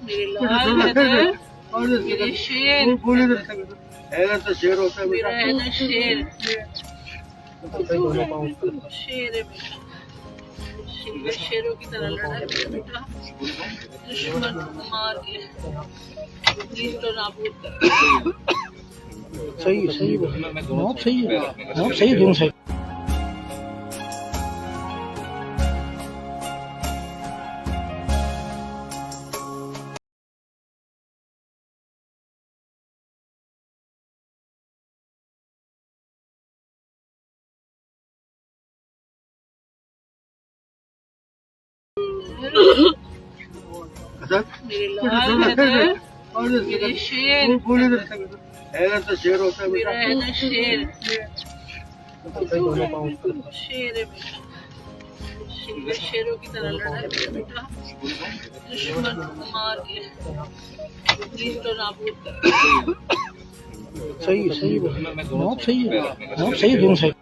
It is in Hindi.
मेरे लाल हैदर, मेरे शेर, हैदर तो शेर होता है मेरा बेटा। हैदर शेर, शेर है बेटा, शेर शेरों की तरह लड़ा है मेरा बेटा, दुश्मन को मार के नील तो नाबूद कर। सही सही बहुत सही है, बहुत सही दोनों सही। मेरे लाल हैदर, मेरे शेर, हैदर तो शेर होता है मेरा बेटा। हैदर शेर, शेर है बेटा, शेर शेरों की तरह लड़ा है मेरा बेटा, दुश्मन को मार के नील तो नाबूद कर। सही सही बहुत सही है, बहुत सही दोनों सही।